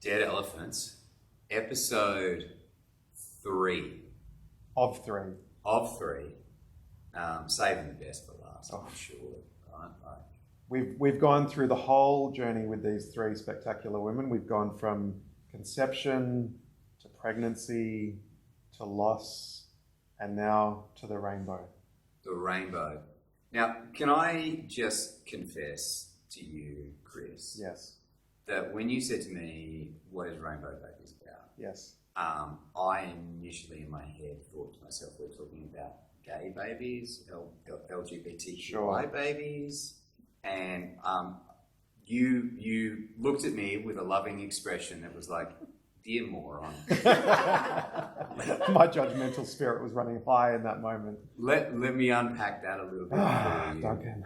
Dead Elephants, episode 3 Of 3. of 3. Saving the best for last, Oh. I'm sure. Right? We've gone through the whole journey with these 3 spectacular women. We've gone from conception to pregnancy to loss and now to the rainbow. The rainbow. Now, can I just confess to you, Chris, Yes. that when you said to me, what is Rainbow Babies about? Yes. I initially in my head thought to myself, we're talking about gay babies, LGBTQI Sure. babies, and you looked at me with a loving expression that was like, dear moron. My judgmental spirit was running high in that moment. Let me unpack that a little bit for you. Duncan.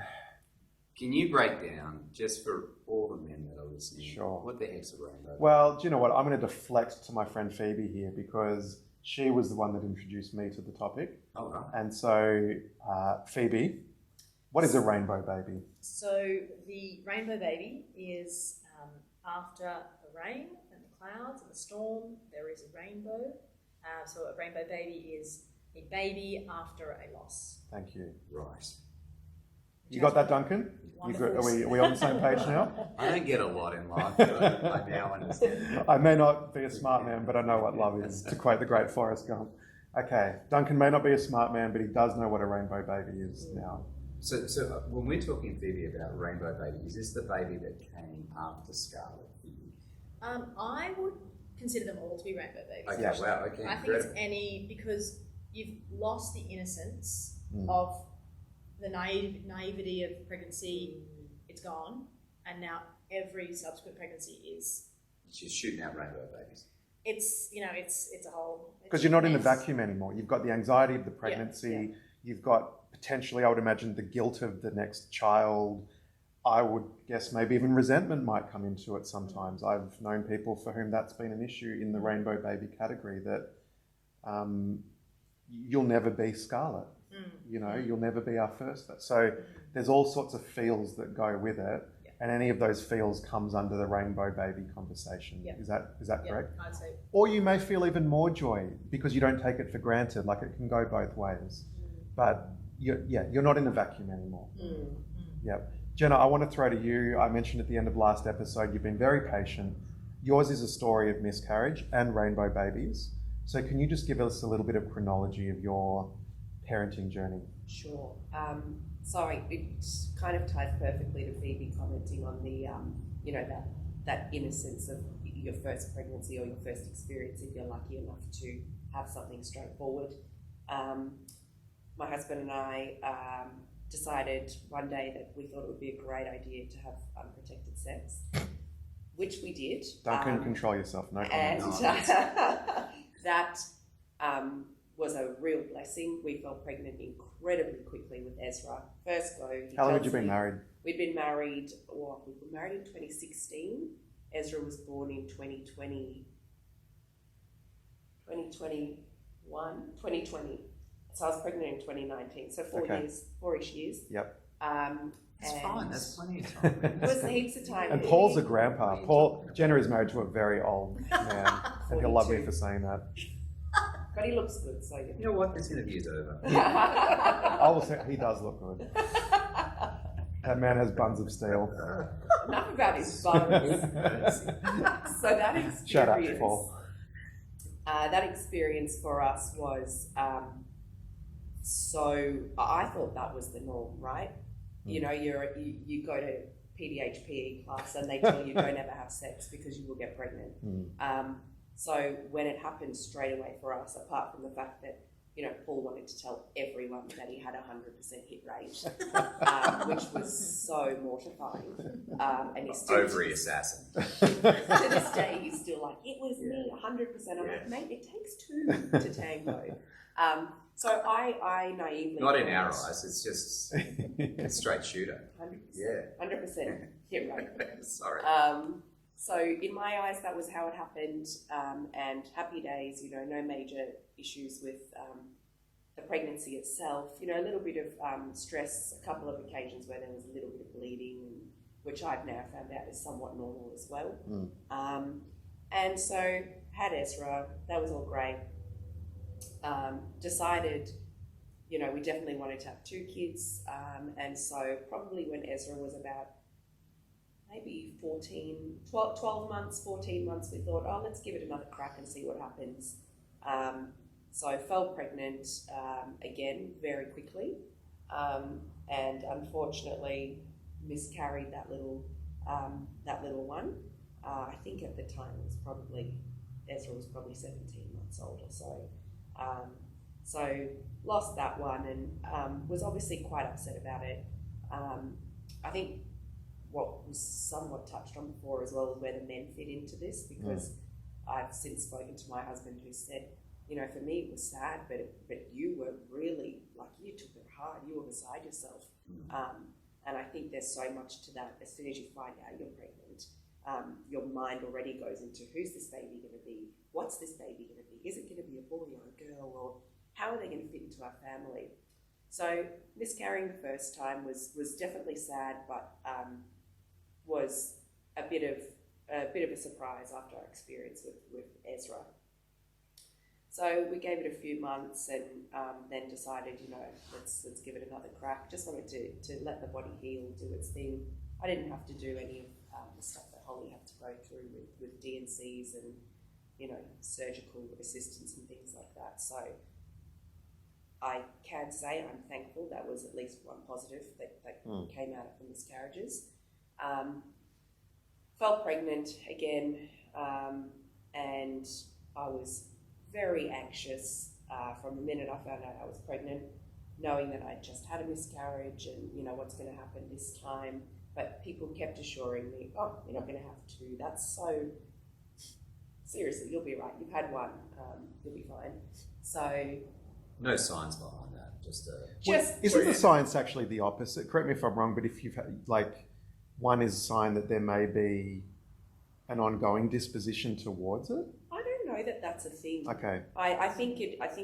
Can you break down, just for all the men that are listening, Sure. what the heck's a rainbow? Well, do you know what? I'm going to deflect to my friend Phoebe here because she was the one that introduced me to the topic. Oh, right. And so, Phoebe, what is a rainbow baby? So the rainbow baby is after the rain and the clouds and the storm, there is a rainbow. So a rainbow baby is a baby after a loss. Thank you. Right. You got that, Duncan? You good? Are we on the same page now? I don't get a lot in life, but I now understand. I may not be a smart man, but I know what love is, to quote the great Forrest Gump. Okay, Duncan may not be a smart man, but he does know what a rainbow baby is now. So when we're talking, Phoebe, about rainbow baby, is this the baby that came after Scarlet? I would consider them all to be rainbow babies. Okay, actually. wow, okay, I think incredible. it's any, because you've lost the innocence Mm. of the naivety of pregnancy. It's gone, and now every subsequent pregnancy is. She's shooting out rainbow babies. It's a whole. Because you're not in a mess. vacuum anymore. You've got the anxiety of the pregnancy. Yeah. You've got potentially, I would imagine, the guilt of the next child. I would guess maybe even resentment might come into it sometimes. I've known people for whom that's been an issue in the rainbow baby category, that you'll never be Scarlet. You know, you'll never be our first. So there's all sorts of feels that go with it. Yeah. And any of those feels comes under the rainbow baby conversation. Yeah. Is that correct? I'd say. Or you may feel even more joy because you don't take it for granted. Like, it can go both ways. But you're not in a vacuum anymore. Yep. Jenna, I want to throw to you. I mentioned at the end of last episode, you've been very patient. Yours is a story of miscarriage and rainbow babies. So can you just give us a little bit of chronology of your parenting journey? Sure. So it kind of ties perfectly to Phoebe commenting on the, that innocence of your first pregnancy or your first experience, if you're lucky enough to have something straightforward. My husband and I decided one day that we thought it would be a great idea to have unprotected sex, which we did. Duncan, control yourself. No And comments. that was a real blessing. We fell pregnant incredibly quickly with Ezra. First go. How long had you been married? We'd been married, we were married in 2016. Ezra was born in 2020. So I was pregnant in 2019. So 4-ish years. Yep. That's fine, that's plenty of time. It was heaps of time. And Paul's a grandpa. Jenna is married to a very old man. And he'll love me 42. for saying that. But he looks good, so You know what? This interview's over. I will say he does look good. That man has buns of steel. Enough about his buns. So that experience. Shut up, Paul. That experience for us was so. I thought that was the norm, right? You know, you go to PDHPE class and they tell you don't ever have sex because you will get pregnant. So when it happened straight away for us, apart from the fact that, you know, Paul wanted to tell everyone that he had a 100% hit rate, which was so mortifying. And he's still Ovary assassin. to this day, he's still like, it was me, 100%. I'm like, mate, it takes 2 to tango. So I naively... Not in our eyes, it's just a straight shooter. 100%. Yeah. 100% hit rate. Sorry. So in my eyes, that was how it happened, and happy days, you know, no major issues with the pregnancy itself. You know, a little bit of stress, a couple of occasions where there was a little bit of bleeding, which I've now found out is somewhat normal as well. And so had Ezra, that was all great. Decided, we definitely wanted to have 2 kids. And so probably when Ezra was about maybe 12 months, 14 months, we thought, oh, let's give it another crack and see what happens. So I fell pregnant again very quickly, and unfortunately miscarried that little one. I think at the time Ezra was probably 17 months old or so. So lost that one, and was obviously quite upset about it. I think what was somewhat touched on before as well is where the men fit into this, because I've since spoken to my husband who said, for me it was sad, but you were really, you took it hard, you were beside yourself. And I think there's so much to that. As soon as you find out you're pregnant, your mind already goes into, who's this baby going to be? What's this baby going to be? Is it going to be a boy or a girl? Or how are they going to fit into our family? So miscarrying the first time was definitely sad, but was a bit of a surprise after our experience with Ezra. So we gave it a few months, and then decided, let's give it another crack. Just wanted to let the body heal, do its thing. I didn't have to do any of the stuff that Holly had to go through with D&Cs and surgical assistance and things like that. So I can say I'm thankful that was at least one positive that came out of the miscarriages. Fell pregnant again, and I was very anxious from the minute I found out I was pregnant, knowing that I'd just had a miscarriage and what's going to happen this time. But people kept assuring me, oh, you're not going to have 2. That's so, seriously, you'll be right. You've had 1, you'll be fine. So No science behind that. Just isn't the science actually the opposite? Correct me if I'm wrong, but if you've had, one is a sign that there may be an ongoing disposition towards it. I don't know that that's a thing. Okay. I think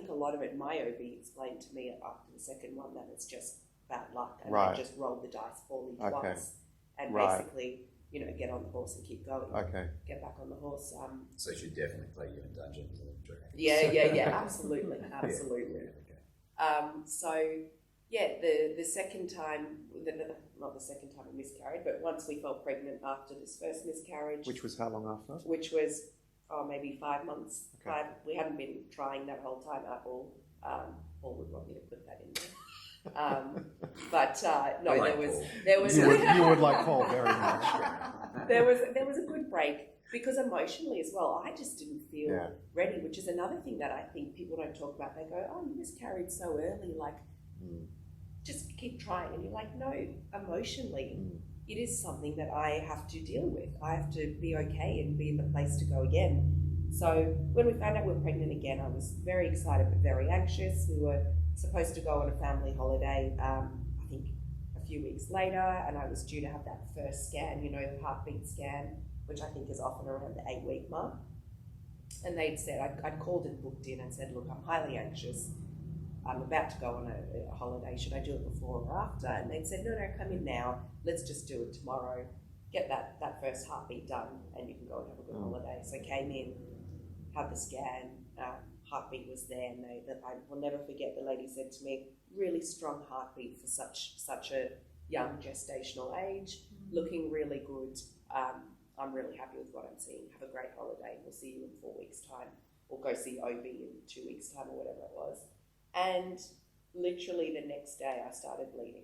a lot of it, my OB explained to me after the second one that it's just bad luck, and I just rolled the dice falling twice, and basically, get on the horse and keep going. Okay. Get back on the horse. So you should definitely play you in Dungeons and Dragons. Yeah, absolutely. Yeah. The second time, not the second time I miscarried, but once we fell pregnant after this first miscarriage. Which was how long after? Which was, maybe 5 months. Okay. We hadn't been trying that whole time at all. Paul would want me to put that in there. No, there was you would like Paul very much. there was a good break, because emotionally as well, I just didn't feel ready, which is another thing that I think people don't talk about. They go, oh, you miscarried so early, just keep trying. And you're like, no, emotionally, it is something that I have to deal with. I have to be okay and be in the place to go again. So when we found out we were pregnant again, I was very excited but very anxious. We were supposed to go on a family holiday, I think a few weeks later, and I was due to have that first scan, the heartbeat scan, which I think is often around the 8-week mark. And they'd said, I'd called and booked in and said, look, I'm highly anxious. I'm about to go on a holiday. Should I do it before or after? And they'd said, no, come in now. Let's just do it tomorrow. Get that first heartbeat done, and you can go and have a good holiday. So I came in, had the scan, heartbeat was there, and I will never forget, the lady said to me, really strong heartbeat for such a young gestational age, looking really good. I'm really happy with what I'm seeing. Have a great holiday. We'll see you in 4 weeks' time. Or go see OB in 2 weeks' time, or whatever it was. And literally the next day I started bleeding.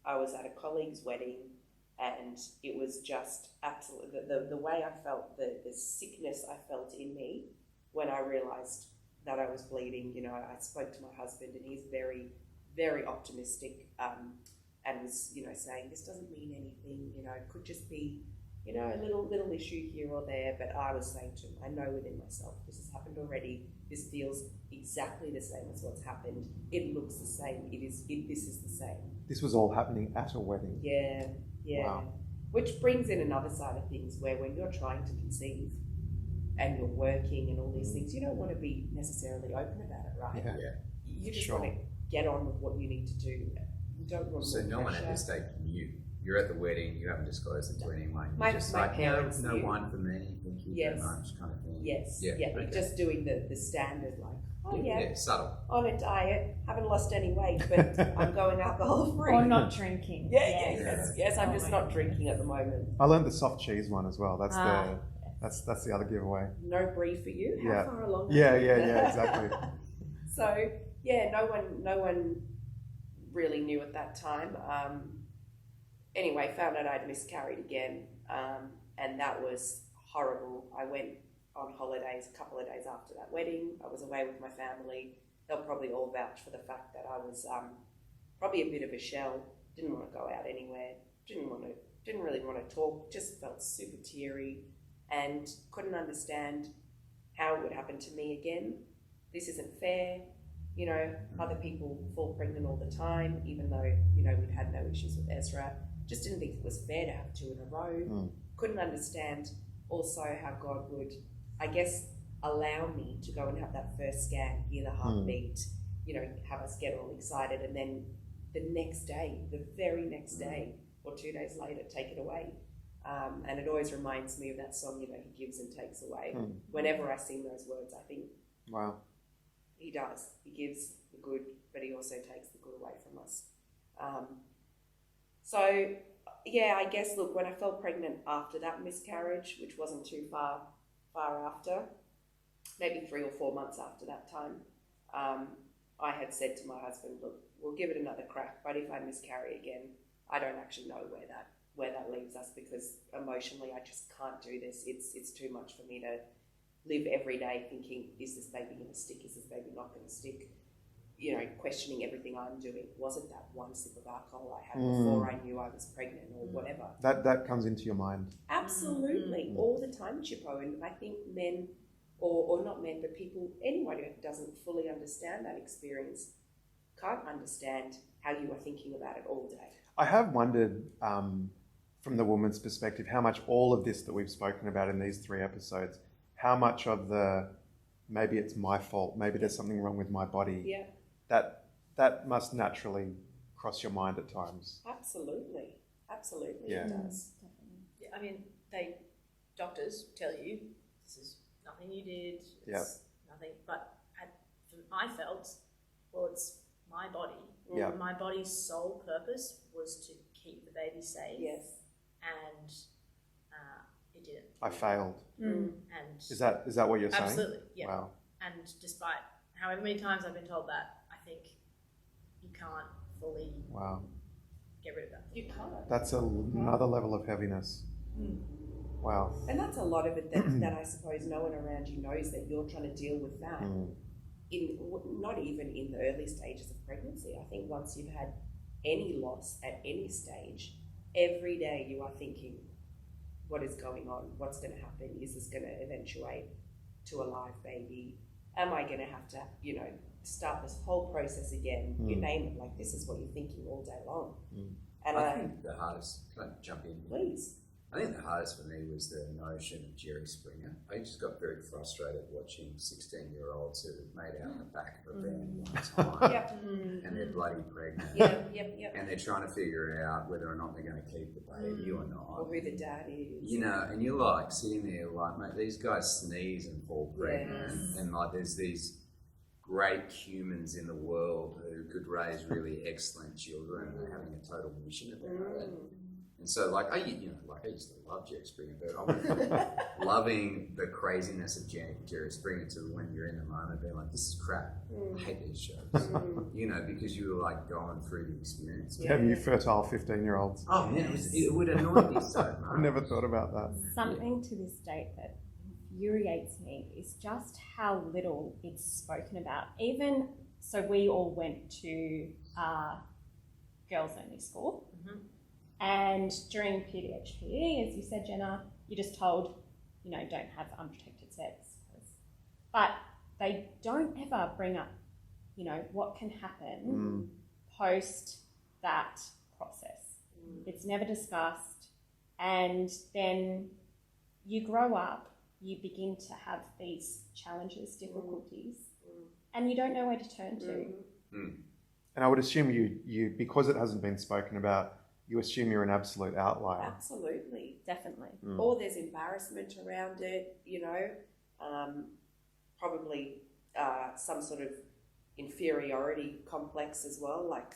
I was at a colleague's wedding, and it was just absolutely, the way I felt, the sickness I felt in me when I realised that I was bleeding. I spoke to my husband, and he's very, very optimistic, and was, saying, this doesn't mean anything, it could just be, a little issue here or there. But I was saying to him, I know within myself, this has happened already. This feels exactly the same as what's happened. It looks the same. This is the same. This was all happening at a wedding. Yeah. Wow. Which brings in another side of things, where when you're trying to conceive and you're working and all these things, you don't want to be necessarily open about it, right? Yeah. You just want to get on with what you need to do. You don't want So more no one at pressure. this stage knew you're at the wedding, you haven't disclosed it to anyone. You're My just parents no knew. wine for me. Thank you Yes. very much, kind of thing. Yes, Yeah, yeah, okay. just doing the standard, like, oh yeah, subtle. on a diet, haven't lost any weight, but I'm going alcohol free. Or not drinking. Yes, I'm just not drinking at the moment. I learned the soft cheese one as well. That's Ah. that's the other giveaway. No brie for you. How Yeah. far along? Yeah, are you? yeah, exactly. So yeah, no one really knew at that time. Anyway, found out I'd miscarried again, and that was horrible. I went on holidays a couple of days after that wedding. I was away with my family. They'll probably all vouch for the fact that I was probably a bit of a shell. Didn't want to go out anywhere. Didn't really want to talk. Just felt super teary, and couldn't understand how it would happen to me again. This isn't fair. You know, other people fall pregnant all the time, even though, you know, we'd had no issues with Ezra. Just didn't think it was fair to have 2 in a row. Couldn't understand also how God would, I guess, allow me to go and have that first scan, hear the heartbeat, you know, have us get all excited, and then the next day, the very next day, or 2 days later, take it away. And it always reminds me of that song, you know, He gives and takes away. Whenever I sing those words, I think, Wow. He does. He gives the good, but He also takes the good away from us. So, yeah, I guess, look, when I fell pregnant after that miscarriage, which wasn't too far after, maybe 3 or 4 months after that time, I had said to my husband, look, we'll give it another crack, but if I miscarry again, I don't actually know where that leaves us, because emotionally I just can't do this. It's too much for me to live every day thinking, is this baby going to stick? Is this baby not going to stick? You know, questioning everything I'm doing. Was it that one sip of alcohol I had before I knew I was pregnant or whatever? That comes into your mind. Absolutely, all the time, Chippo. And I think men, or not men, but people, anyone who doesn't fully understand that experience can't understand how you are thinking about it all day. I have wondered, from the woman's perspective, how much all of this that we've spoken about in these 3 episodes, how much of the maybe it's my fault, maybe there's something wrong with my body, Yeah, that must naturally cross your mind at times. absolutely, Yeah. it does. Yeah, I mean, doctors tell you this is nothing you did, it's nothing, but I felt, well, it's my body. Yeah. My body's sole purpose was to keep the baby safe. Yes. And it didn't. I failed. And Is that what you're saying? absolutely, yeah. Wow. And despite however many times I've been told that, I think you can't fully Wow. get rid of that. You can't. That's another level of heaviness. Wow. And that's a lot of it that I suppose no one around you knows, that you're trying to deal with that. Not even in the early stages of pregnancy. I think once you've had any loss at any stage, every day you are thinking, what is going on? What's going to happen? Is this going to eventuate to a live baby? Am I going to have to, you know, start this whole process again? You name it. Like, this is what you're thinking all day long. And I think the hardest, can I jump in? please. I think the hardest for me was the notion of Jerry Springer. I just got very frustrated watching 16-year-olds who made out in the back of a van one time Yep. and they're bloody pregnant. Yep. And they're trying to figure out whether or not they're going to keep the baby or not. Or who the dad is. You know, and you're like sitting there like, mate, these guys sneeze and fall pregnant. And like there's these great humans in the world who could raise really excellent children and they're having a total mission about it. And so, like, I used to love Jerry Springer, but I went from loving the craziness of Jerry Springer to when you're in the moment being like, this is crap. I hate these shows. You know, because you were like going through the experience. Damn you fertile 15-year-olds. Oh man, it would annoy me so much. I never thought about that. Something to this date that infuriates me is just how little it's spoken about. Even so, we all went to girls only school. And during PDHPE, as you said, Jenna, you're just told, you know, don't have unprotected sex. But they don't ever bring up, you know, what can happen post that process. It's never discussed. And then you grow up, you begin to have these challenges, difficulties, and you don't know where to turn to. And I would assume you because it hasn't been spoken about, you assume you're an absolute outlier. Absolutely. Definitely. Mm. Or there's embarrassment around it, you know, probably some sort of inferiority complex as well, like,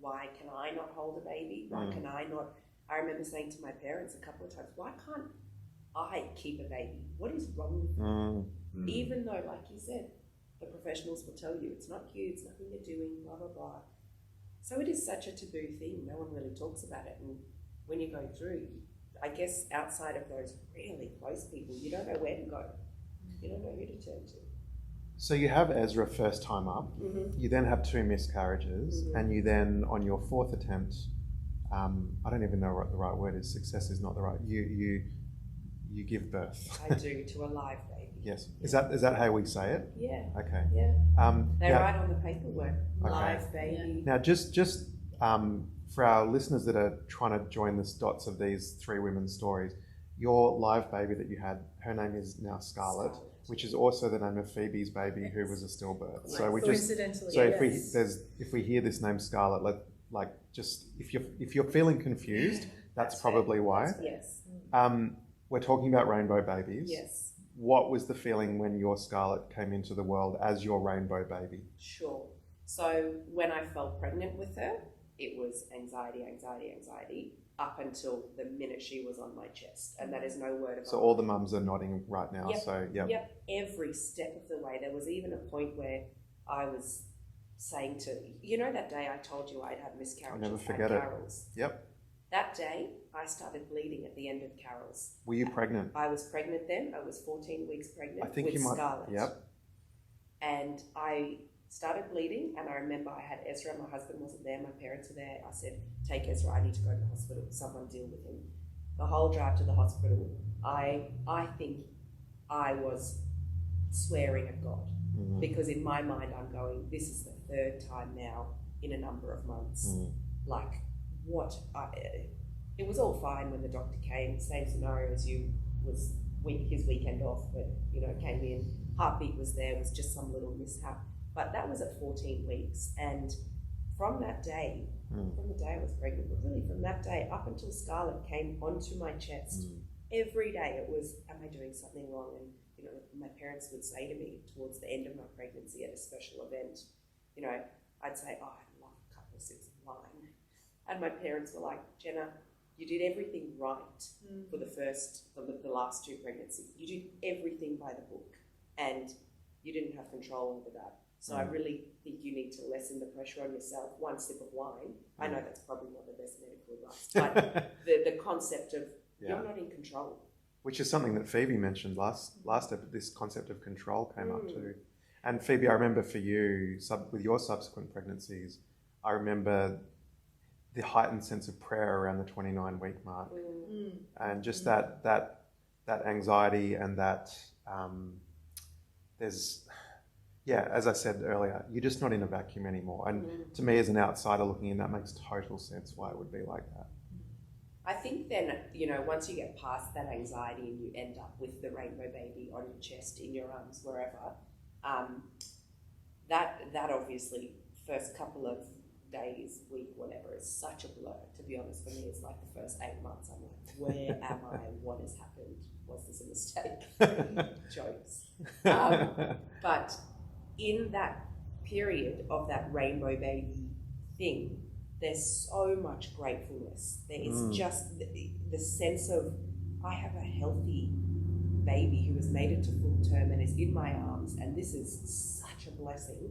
why can I not hold a baby? Why can I not? I remember saying to my parents a couple of times, why can't I keep a baby? What is wrong with me? Mm. Even though, like you said, the professionals will tell you it's not you, it's nothing you're doing, blah, blah, blah. So it is such a taboo thing. No one really talks about it. And when you go through, I guess outside of those really close people, you don't know where to go. You don't know who to turn to. So you have Ezra first time up. Mm-hmm. You then have 2 miscarriages, Mhm. and you then, on your 4th attempt, I don't even know what the right word is. Success is not the right. You give birth. I do, to a live baby. Yes. Is that how we say it? Yeah, Okay. yeah. They now, write on the paperwork, Okay. live baby. now just for our listeners that are trying to join the dots of these 3 women's stories, your live baby that you had, her name is now Scarlett, which is also the name of Phoebe's baby, who was a stillbirth. So we just Coincidentally, so yes. if we hear this name Scarlett, if you're feeling confused, that's probably why. Yes, We're talking about rainbow babies. yes, What was the feeling when your Scarlett came into the world as your rainbow baby? sure. So when I fell pregnant with her, it was anxiety, anxiety, anxiety, up until the minute she was on my chest. And that is no word of So all the mums are nodding right now. Yep. So yeah. Yep, every step of the way. There was even a point where I was saying to, you know, that day I told you I'd had miscarriages I'll never at forget it. Carol's. Yep. That day, I started bleeding at the end of Carol's. Were you pregnant? I was pregnant then. I was 14 weeks pregnant I think with you might. Scarlett. Yep. And I started bleeding, and I remember I had Ezra. My husband wasn't there. My parents were there. I said, take Ezra. I need to go to the hospital. Someone deal with him. The whole drive to the hospital, I think I was swearing at God. Mhm. Because in my mind, I'm going, this is the 3rd time now in a number of months. Mhm. Like, it was all fine when the doctor came, same scenario as you, was his weekend off, but, you know, came in, heartbeat was there, was just some little mishap. But that was at 14 weeks. And from that day, from the day I was pregnant, but really from that day up until Scarlett came onto my chest, every day it was, am I doing something wrong? And, you know, my parents would say to me towards the end of my pregnancy at a special event, you know, I'd say, oh, I'd love a couple of sips of wine. And my parents were like, Jenna, you did everything right for the last 2 pregnancies. You did everything by the book, and you didn't have control over that. So I really think you need to lessen the pressure on yourself. 1 sip of wine. I know that's probably not the best medical advice, but the concept of you're not in control. Which is something that Phoebe mentioned last episode. This concept of control came up too. And Phoebe, I remember for you, with your subsequent pregnancies, I remember the heightened sense of prayer around the 29-week mark, and just that anxiety and that as I said earlier, you're just not in a vacuum anymore. And to me, as an outsider looking in, that makes total sense why it would be like that. I think then, you know, once you get past that anxiety and you end up with the rainbow baby on your chest, in your arms, wherever, that obviously first couple of days, week, whatever, is such a blur. To be honest, for me, it's like the first 8 months. I'm like, where am I? What has happened? Was this a mistake? Jokes. But in that period of that rainbow baby thing, there's so much gratefulness. There is just the sense of, I have a healthy baby who has made it to full term and is in my arms, and this is such a blessing.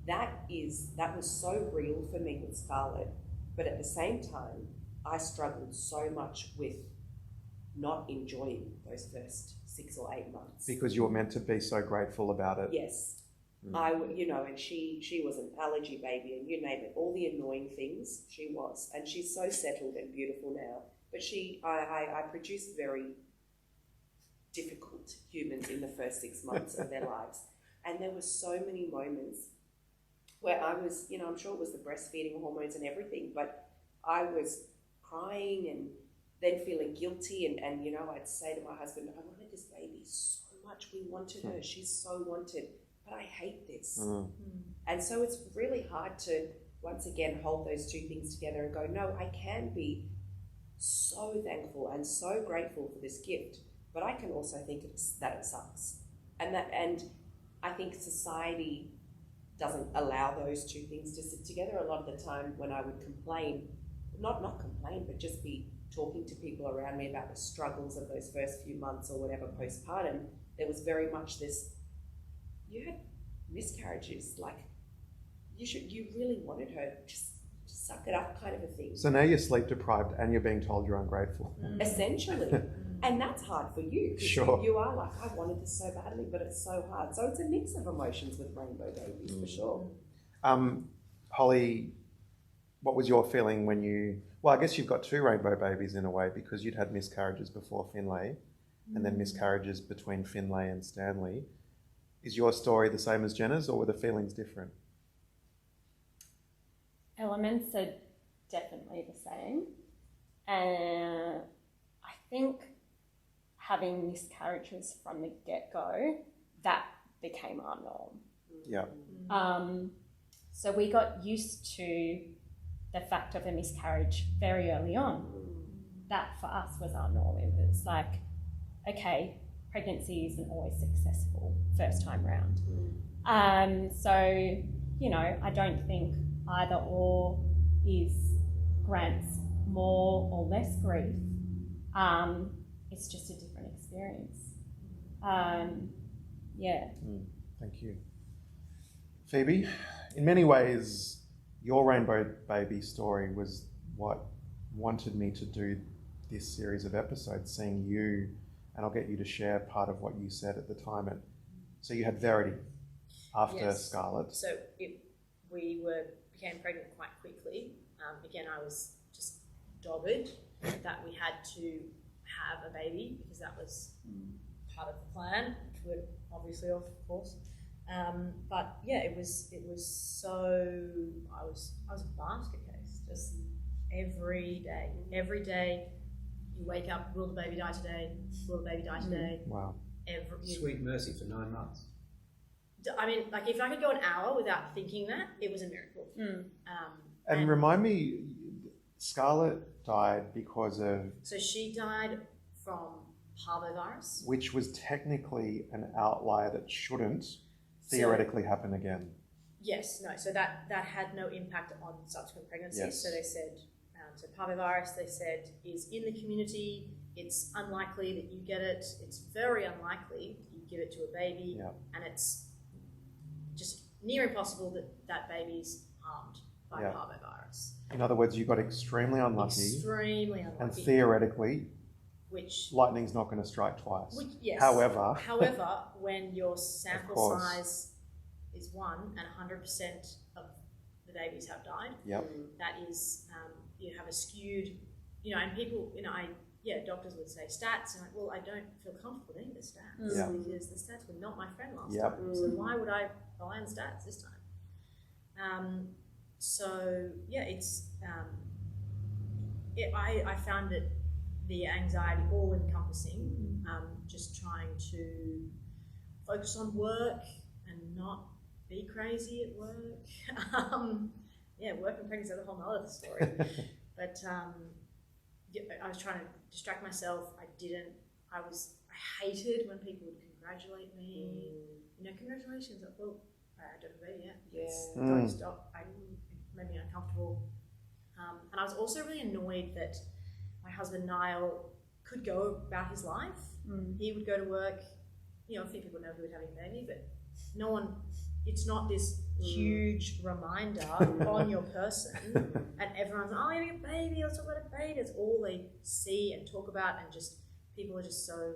That was so real for me with Scarlett, but at the same time, I struggled so much with not enjoying those first 6 or 8 months. Because you were meant to be so grateful about it. Yes. And she was an allergy baby, and you name it, all the annoying things she was. And she's so settled and beautiful now. But I produced very difficult humans in the first 6 months of their lives. And there were so many moments where I was, you know, I'm sure it was the breastfeeding hormones and everything, but I was crying and then feeling guilty. And you know, I'd say to my husband, I wanted this baby so much. We wanted her. She's so wanted. But I hate this. And so it's really hard to once again hold those two things together and go, no, I can be so thankful and so grateful for this gift, but I can also think that it sucks. And I think society doesn't allow those two things to sit together. A lot of the time when I would complain, not complain, but just be talking to people around me about the struggles of those first few months or whatever postpartum, there was very much this, you had miscarriages, like you really wanted her, just suck it up kind of a thing. So now you're sleep deprived and you're being told you're ungrateful. Essentially. And that's hard for you. 'Cause Sure. You are like, I wanted this so badly, but it's so hard. So it's a mix of emotions with rainbow babies, for sure. Holly, what was your feeling when you, well, I guess you've got two rainbow babies in a way because you'd had miscarriages before Finlay and then miscarriages between Finlay and Stanley. Is your story the same as Jenna's or were the feelings different? Elements are definitely the same. And I think having miscarriages from the get-go, that became our norm. Yeah. So we got used to the fact of a miscarriage very early on. That for us was our norm. It was like, okay, pregnancy isn't always successful first time round. So, you know, I don't think either or grants more or less grief. It's just a different experience. Yeah. Thank you. Phoebe, in many ways, your rainbow baby story was what wanted me to do this series of episodes, seeing you, and I'll get you to share part of what you said at the time. So you had Verity after Yes. Scarlett. So we became pregnant quite quickly. Again, I was just dogged that we had to have a baby because that was part of the plan, which we're obviously off, of course. But yeah, it was so, I was a basket case, just every day you wake up, will the baby die today? Will the baby die today? Wow. Sweet mercy for 9 months. I mean, like if I could go an hour without thinking that, it was a miracle. And remind me, Scarlett died because of, So she died from parvovirus. which was technically an outlier that shouldn't theoretically happen again. Yes, no. So that had no impact on subsequent pregnancies. Yes. So they said, so parvovirus, they said, is in the community. It's unlikely that you get it. It's very unlikely that you give it to a baby, Yeah. and it's just near impossible that that baby's harmed by Yeah. parvovirus. In other words, you got extremely unlucky, Extremely unlucky. and theoretically, which lightning's not going to strike twice. yes. However, when your sample course. size is 1 and 100% of the babies have died, Yep. that is, you have a skewed, and people, doctors would say stats, and like, well, I don't feel comfortable with any of the stats Yeah. because the stats were not my friend last Yep. time. So why would I rely on stats this time? So yeah, it's, I found it, the anxiety all encompassing, just trying to focus on work and not be crazy at work. Work and pregnancy is a whole nother story. But I was trying to distract myself. I hated when people would congratulate me. Congratulations. Well, I don't have a baby yet. Don't stop. It made me uncomfortable. And I was also really annoyed that my husband Niall could go about his life. He would go to work. A few people know he was having a baby, but no one. It's not this huge reminder on your person, and everyone's oh, you're having a baby. Let's talk about a baby. It's all they see and talk about, and just people are just so.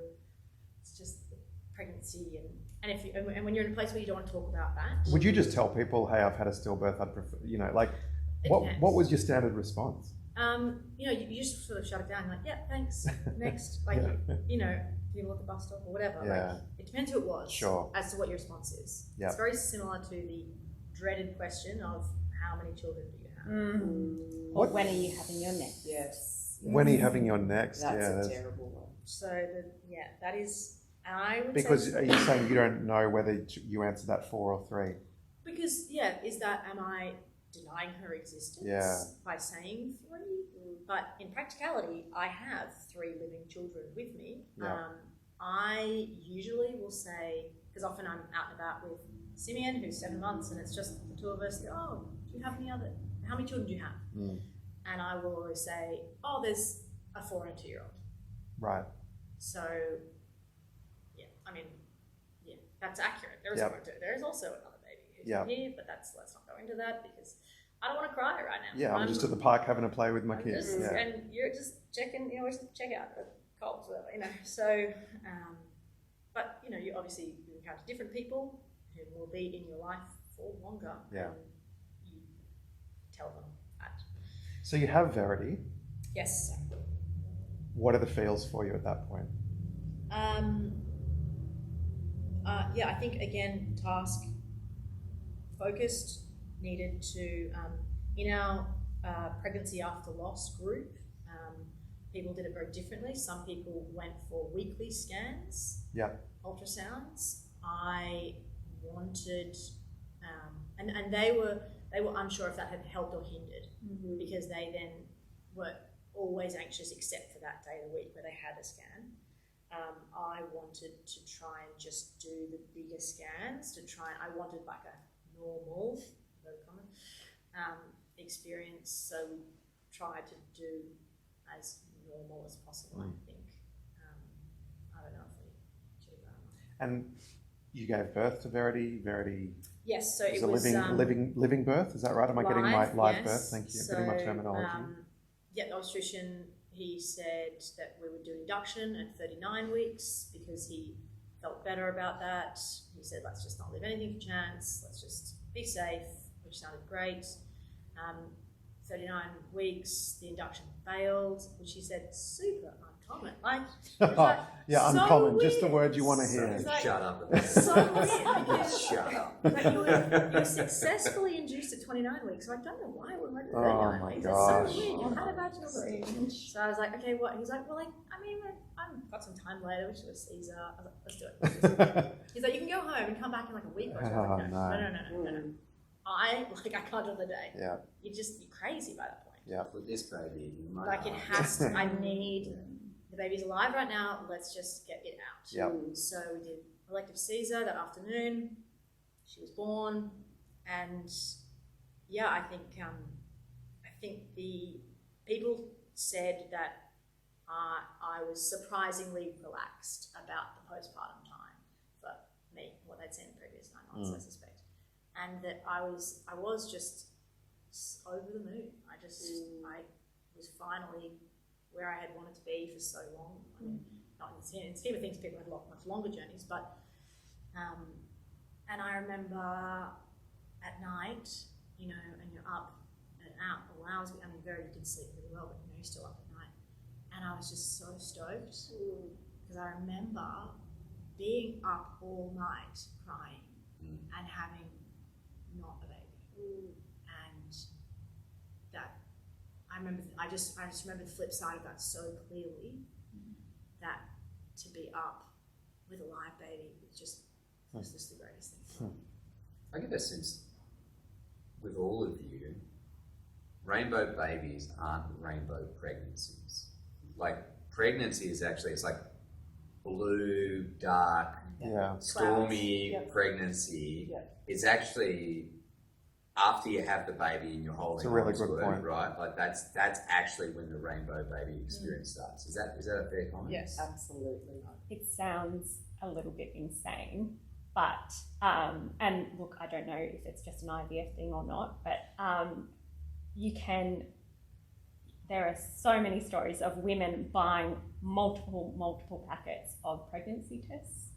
It's just pregnancy, and when you're in a place where you don't want to talk about that. Would you just tell people, hey, I've had a stillbirth, I'd prefer, what was your standard response? You just sort of shut it down, like, yeah, thanks, next, people at the bus stop or whatever. Yeah. It depends who it was. Sure. As to what your response is. Yep. It's very similar to the dreaded question of how many children do you have? Or when are you having your next? Yes. When are you having your next? That's a terrible one. So that is, and I would Because say, are you saying you don't know whether you answer that 4 or 3? because am I denying her existence Yeah. by saying 3. But in practicality, I have 3 living children with me. Yeah. I usually will say, because often I'm out and about with Simeon, who's 7 months, and it's just the 2 of us. Oh, do you have how many children do you have? Mm. And I will always say, oh, there's a 4 and a 2-year-old. Right. So, yeah, I mean, yeah, that's accurate. There is, Yep. there is also another baby who's Yep. here, but let's not go into that because I don't want to cry right now. Yeah, I'm just at the park having a play with my I'm kids. just- Yeah. And you're just checking, just check out the Coles, whatever, So, but you obviously you encounter different people who will be in your life for longer. Yeah. And you tell them that. So you have Verity. Yes. What are the feels for you at that point? Yeah, I think again, task focused, needed to, in our pregnancy after loss group, people did it very differently. Some people went for weekly scans, Yeah. ultrasounds. I wanted, and they were unsure if that had helped or hindered because they then were always anxious except for that day of the week where they had a scan. I wanted to try and just do the bigger scans I wanted like a normal, very common, experience. So we tried to do as normal as possible, I think. I don't know if we achieved that or not. And you gave birth to Verity. Verity Yes, so was it was a living birth. Is that right? Am I getting my live yes. birth? Thank you. So, Getting my terminology. Yeah, the obstetrician, he said that we would do induction at 39 weeks because he felt better about that. He said, let's just not leave anything for chance. Let's just be safe, which sounded great. 39 weeks, the induction failed, which he said, super uncommon. Like, it was like, Yeah, so uncommon. Just the weird. word you want to So hear. it's like- Shut up. So weird because Shut up. like you were successfully induced at 29 weeks, so I don't know why we're at 39 Oh my weeks. gosh. It's so weird. You had a vaginal birth. So I was like, okay, what? He's like, well, I've got some time later, which was Caesar. I was like, let's do it. He's like, you can go home and come back in like a week or so. I was like, no. I can't do the day. Yeah. You're crazy by that point. Put this baby in my Like it arms. has to, I need, the baby's alive right now, let's just get it out. Yep. So we did elective Caesar that afternoon. She was born, and yeah, I think the people said that I was surprisingly relaxed about the postpartum time for me, what they'd seen in the previous 9 months, I suspect, and that I was just over the moon. I was finally where I had wanted to be for so long. I mean, not in the scheme of things, people had much longer journeys, but and I remember at night, and you're up and out all hours. I mean, Verity did sleep really well, but you're still up at night. And I was just so stoked because I remember being up all night crying and having not a baby. And that I just remember the flip side of that so clearly, that to be up with a live baby was just the greatest thing. I get a sense with all of you, rainbow babies aren't rainbow pregnancies. Like pregnancy is actually, it's like blue, dark, Yeah. stormy Yep. pregnancy. Yep. It's actually after you have the baby and you're holding It's a really on to good it, point. right? Like that's actually when the rainbow baby experience starts. Is that a fair comment? Yes. Absolutely. It sounds a little bit insane, but and look, I don't know if it's just an IVF thing or not, but there are so many stories of women buying multiple packets of pregnancy tests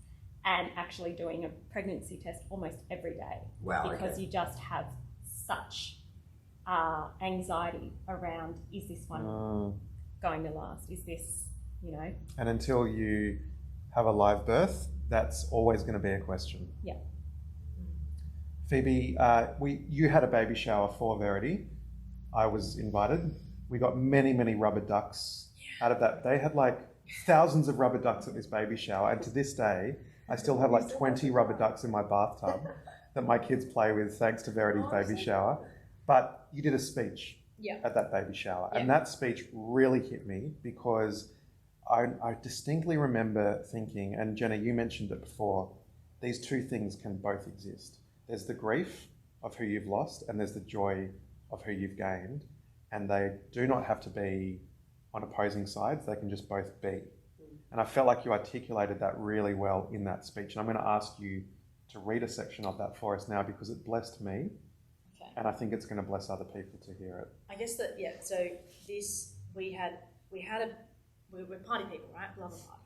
and actually doing a pregnancy test almost every day Wow. because Okay. you just have such anxiety around, is this one going to last? Is this, And until you have a live birth, that's always going to be a question. Yeah. Phoebe, you had a baby shower for Verity. I was invited. We got many rubber ducks out of that. They had like thousands of rubber ducks at this baby shower, and to this day, I still have like 20 rubber ducks in my bathtub that my kids play with thanks to Verity's baby shower. But you did a speech Yeah. at that baby shower, Yeah. and that speech really hit me because I distinctly remember thinking, and Jenna, you mentioned it before, these two things can both exist. There's the grief of who you've lost, and there's the joy of who you've gained, and they do not have to be on opposing sides, they can just both be. And I felt like you articulated that really well in that speech, and I'm going to ask you to read a section of that for us now because it blessed me, Okay. and I think it's going to bless other people to hear it. I guess that, yeah, so this, we're party people, right? Love a party.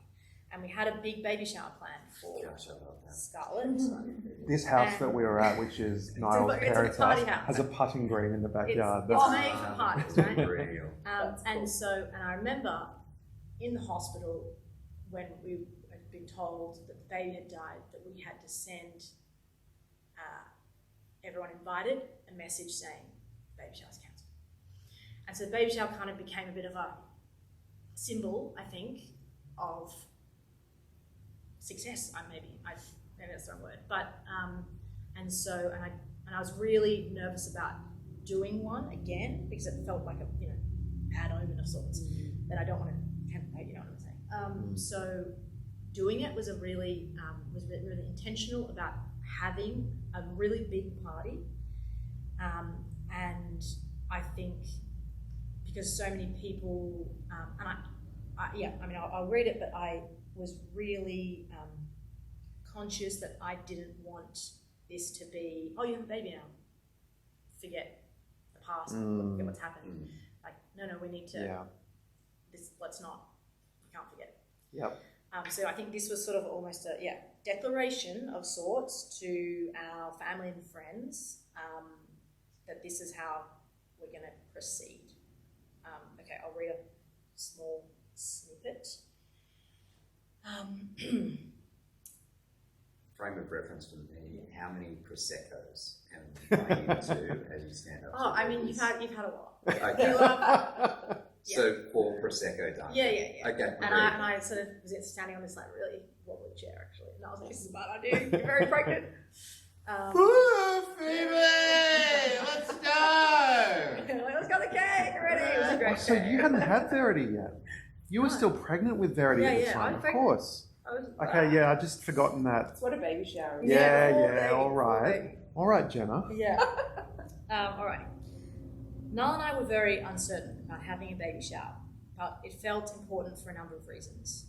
And we had a big baby shower planned for Gosh, I love that. Scarlett. This house that we were at, which is Niall's it's a parents' party house, house. has a putting green in the backyard. It's made for parties, right? Real. And I remember in the hospital when we had been told that the baby had died, that we had to send everyone invited a message saying baby shower's cancelled. And so the baby shower kind of became a bit of a symbol, I think, of success. Maybe that's the wrong word, but and I was really nervous about doing one again because it felt like a bad omen of sorts that I don't want to template. You know what I'm saying? So doing it was really intentional about having a really big party, and I think because so many people I'll read it, but I was really conscious that I didn't want this to be, oh, you have a baby now, forget the past, forget what's happened. Like, no, we need to, let's not, we can't forget. Yep. So I think this was sort of almost a declaration of sorts to our family and friends that this is how we're going to proceed. Okay, I'll read a small snippet. Frame of reference for me, how many Prosecco's are you into as you stand up? Oh, I mean, you've had a lot. Okay. You love, So 4 Prosecco done. yeah. Okay. And I sort of was standing on this like really wobbly chair actually, and I was like, "This is a bad idea. You're very pregnant." Woo, Phoebe! Let's go! Let's got the cake already. It was a great So day. you hadn't had Verity yet? You were No. still pregnant with Verity at the Yeah, time, I'm of pregnant. course. I was, Okay, yeah, I'd just forgotten that. That's what a baby shower is. Yeah, all before right. baby. All right, Jenna. Yeah. All right. Niall and I were very uncertain about having a baby shower, but it felt important for a number of reasons.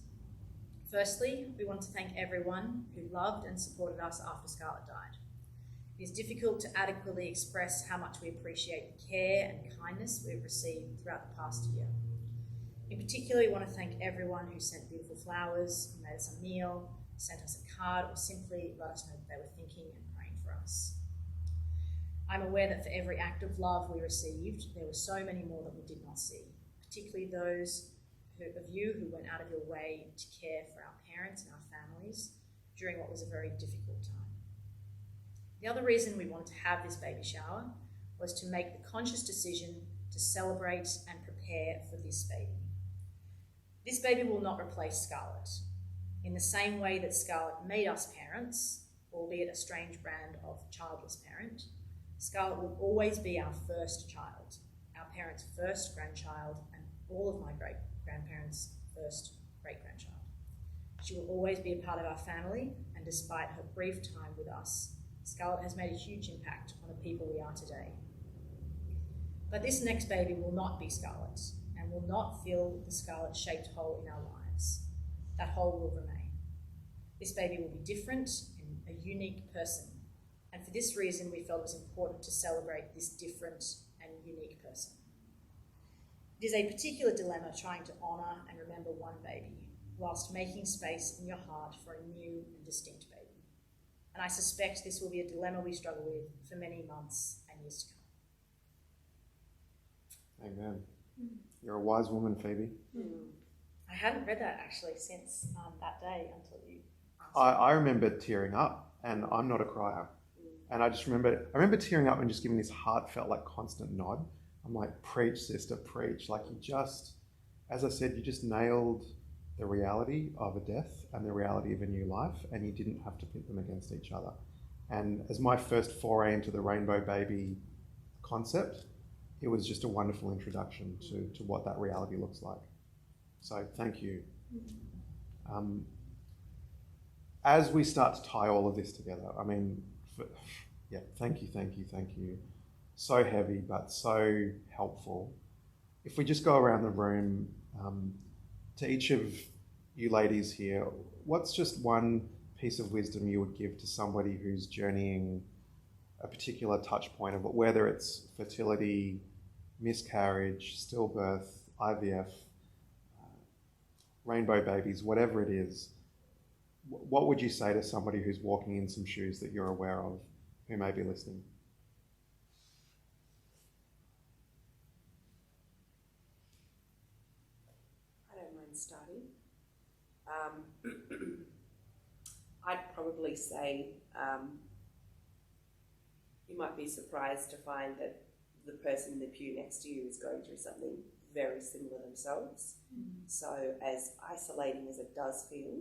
Firstly, we want to thank everyone who loved and supported us after Scarlett died. It is difficult to adequately express how much we appreciate the care and kindness we've received throughout the past year. In particular, we want to thank everyone who sent beautiful flowers, who made us a meal, sent us a card, or simply let us know that they were thinking and praying for us. I'm aware that for every act of love we received, there were so many more that we did not see, particularly those of you who went out of your way to care for our parents and our families during what was a very difficult time. The other reason we wanted to have this baby shower was to make the conscious decision to celebrate and prepare for this baby. This baby will not replace Scarlett. In the same way that Scarlett made us parents, albeit a strange brand of childless parent, Scarlett will always be our first child, our parents' first grandchild, and all of my great-grandparents' first great-grandchild. She will always be a part of our family, and despite her brief time with us, Scarlett has made a huge impact on the people we are today. But this next baby will not be Scarlett, and will not fill the Scarlett-shaped hole in our lives. That hole will remain. This baby will be different and a unique person, and for this reason we felt it was important to celebrate this different and unique person. It is a particular dilemma trying to honour and remember one baby, whilst making space in your heart for a new and distinct baby. And I suspect this will be a dilemma we struggle with for many months and years to come. Amen. You're a wise woman, Phoebe. I hadn't read that actually since that day until you asked. I remember tearing up, and I'm not a crier. And I remember tearing up and just giving this heartfelt, like, constant nod. I'm like, preach, sister, preach. Like, you just, as I said, you just nailed the reality of a death and the reality of a new life, and you didn't have to pit them against each other. And as my first foray into the Rainbow Baby concept. It was just a wonderful introduction to what that reality looks like. So thank you. As we start to tie all of this together, I mean, thank you. So heavy, but so helpful. If we just go around the room, to each of you ladies here, what's just one piece of wisdom you would give to somebody who's journeying a particular touch point of whether it's fertility, miscarriage, stillbirth, IVF, rainbow babies, whatever it is? What would you say to somebody who's walking in some shoes that you're aware of, who may be listening? I don't mind starting. I'd probably say you might be surprised to find that the person in the pew next to you is going through something very similar themselves. So as isolating as it does feel,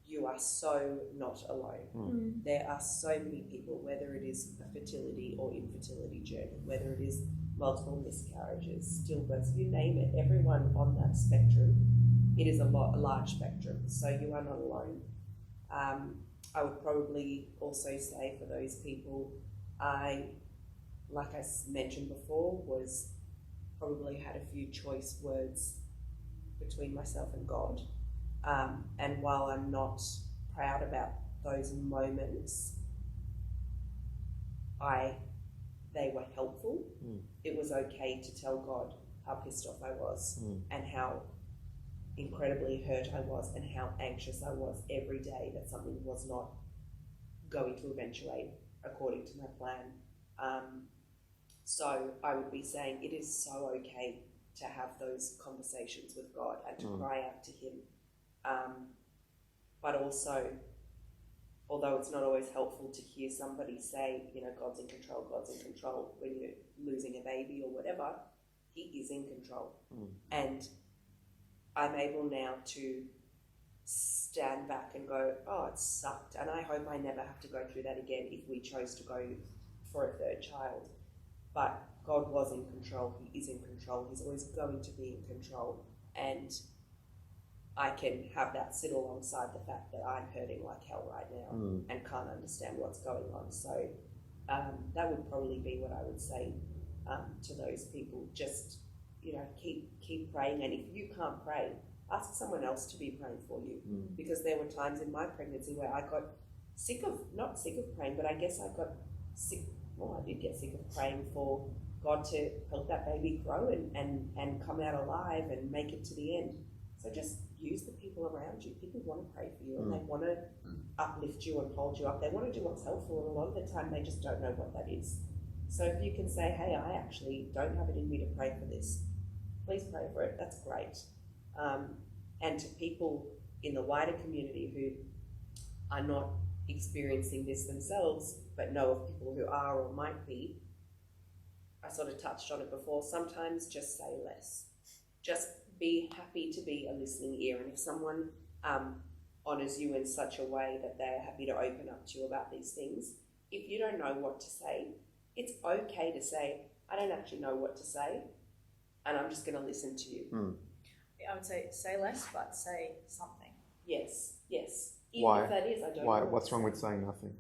you are so not alone. There are so many people, whether it is a fertility or infertility journey, whether it is multiple miscarriages, stillbirths, you name it, everyone on that spectrum, it is a large spectrum, so you are not alone. I would probably also say for those people, like I mentioned before, was probably had a few choice words between myself and God. And while I'm not proud about those moments, they were helpful. It was okay to tell God how pissed off I was and how incredibly hurt I was and how anxious I was every day that something was not going to eventuate according to my plan. So I would be saying it is so okay to have those conversations with God and to cry out to Him. But also, although it's not always helpful to hear somebody say, God's in control when you're losing a baby or whatever, He is in control. And I'm able now to stand back and go, oh, it sucked, and I hope I never have to go through that again if we chose to go for a third child. But God was in control, He is in control, He's always going to be in control, and I can have that sit alongside the fact that I'm hurting like hell right now and can't understand what's going on. So that would probably be what I would say to those people. Just, keep praying, and if you can't pray, ask someone else to be praying for you. Because there were times in my pregnancy where I got not sick of praying, but I guess I got sick, I did get sick of praying for God to help that baby grow and come out alive and make it to the end. So just use the people around you. People want to pray for you and they want to uplift you and hold you up. They want to do what's helpful, and a lot of the time they just don't know what that is. So if you can say, hey, I actually don't have it in me to pray for this, please pray for it. That's great. And to people in the wider community who are not experiencing this themselves, but know of people who are or might be, I sort of touched on it before, sometimes just say less. Just be happy to be a listening ear. And if someone honours you in such a way that they're happy to open up to you about these things, if you don't know what to say, it's okay to say, I don't actually know what to say, and I'm just going to listen to you. I would say less, but say something. Yes. Even Why? if that is, I don't know. Why? What's wrong with saying nothing?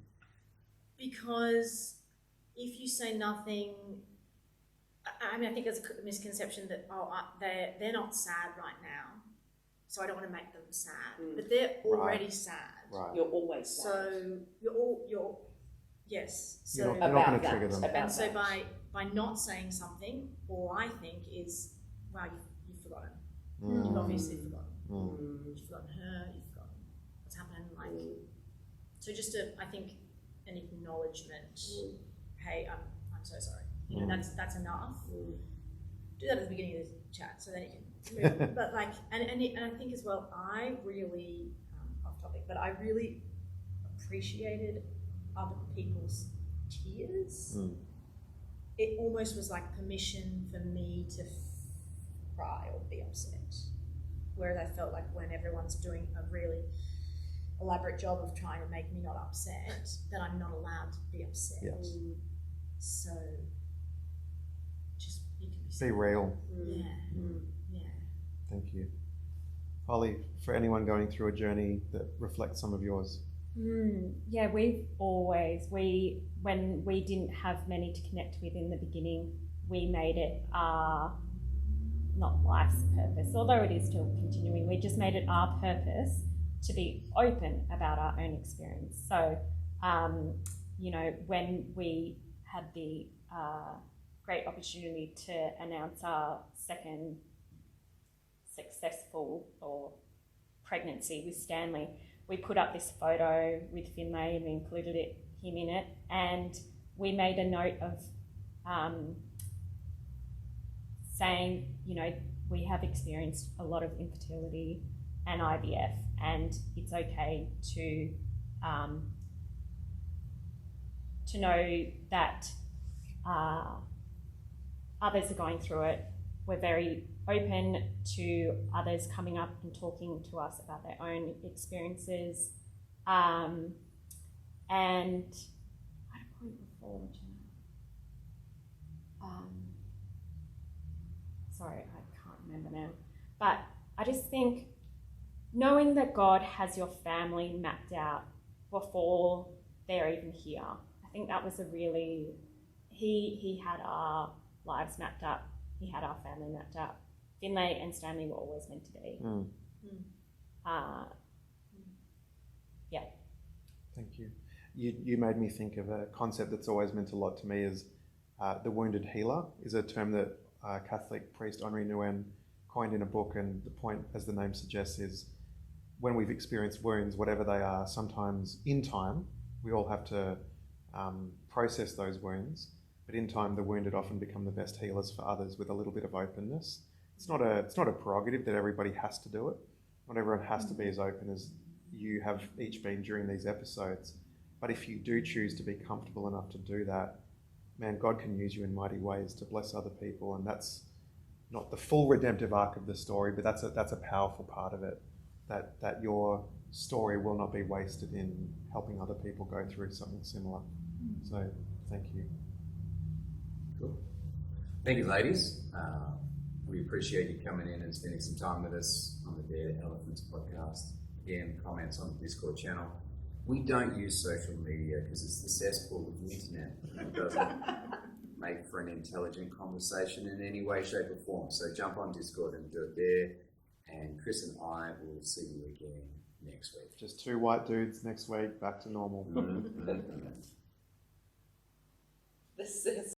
Because if you say nothing, I think there's a misconception that they're not sad right now, so I don't want to make them sad. But they're already sad. Right. You're always sad. So you're yes. So You're not going to trigger them. and so by not saying something, all I think is, wow, you've forgotten. You've obviously forgotten. You've forgotten her. You've forgotten what's happened. So just I think an acknowledgement. Hey, I'm so sorry. That's enough. Do that at the beginning of the chat, so then you can move. But and I think as well, I really off topic, but I really appreciated other people's tears. It almost was like permission for me to cry or be upset. Whereas I felt like when everyone's doing a really elaborate job of trying to make me not upset, that I'm not allowed to be upset. Yes. So just you can Be real. yeah, yeah. Thank you. Holly, for anyone going through a journey that reflects some of yours. Yeah, when we didn't have many to connect with in the beginning, we made it our, not life's purpose, although it is still continuing, we just made it our purpose to be open about our own experience. So, you know, when we had the great opportunity to announce our second successful or pregnancy with Stanley, we put up this photo with Finlay and we included him in it, and we made a note of saying, you know, we have experienced a lot of infertility and IVF, and it's okay to know that others are going through it. We're very open to others coming up and talking to us about their own experiences. And I had a point before, sorry, I can't remember now. But I just think knowing that God has your family mapped out before they're even here, I think that was a really, he had our lives mapped up. He had our family mapped up. Finlay and Stanley were always meant to be. Yeah. Thank you. You made me think of a concept that's always meant a lot to me is the wounded healer is a term that Catholic priest Henri Nouwen coined in a book, and the point, as the name suggests, is when we've experienced wounds, whatever they are, sometimes in time, we all have to process those wounds, but in time the wounded often become the best healers for others with a little bit of openness. It's not a prerogative that everybody has to do it. Not everyone has to be as open as you have each been during these episodes. But if you do choose to be comfortable enough to do that, man, God can use you in mighty ways to bless other people. And that's not the full redemptive arc of the story, but that's a powerful part of it. That your story will not be wasted in helping other people go through something similar. So thank you. Cool. Thank you, ladies. We appreciate you coming in and spending some time with us on the Dare Elephants podcast. Again, comments on the Discord channel. We don't use social media because it's the cesspool of the internet and it doesn't make for an intelligent conversation in any way, shape or form. So jump on Discord and do it there. And Chris and I will see you again next week. Just two white dudes next week, back to normal. This is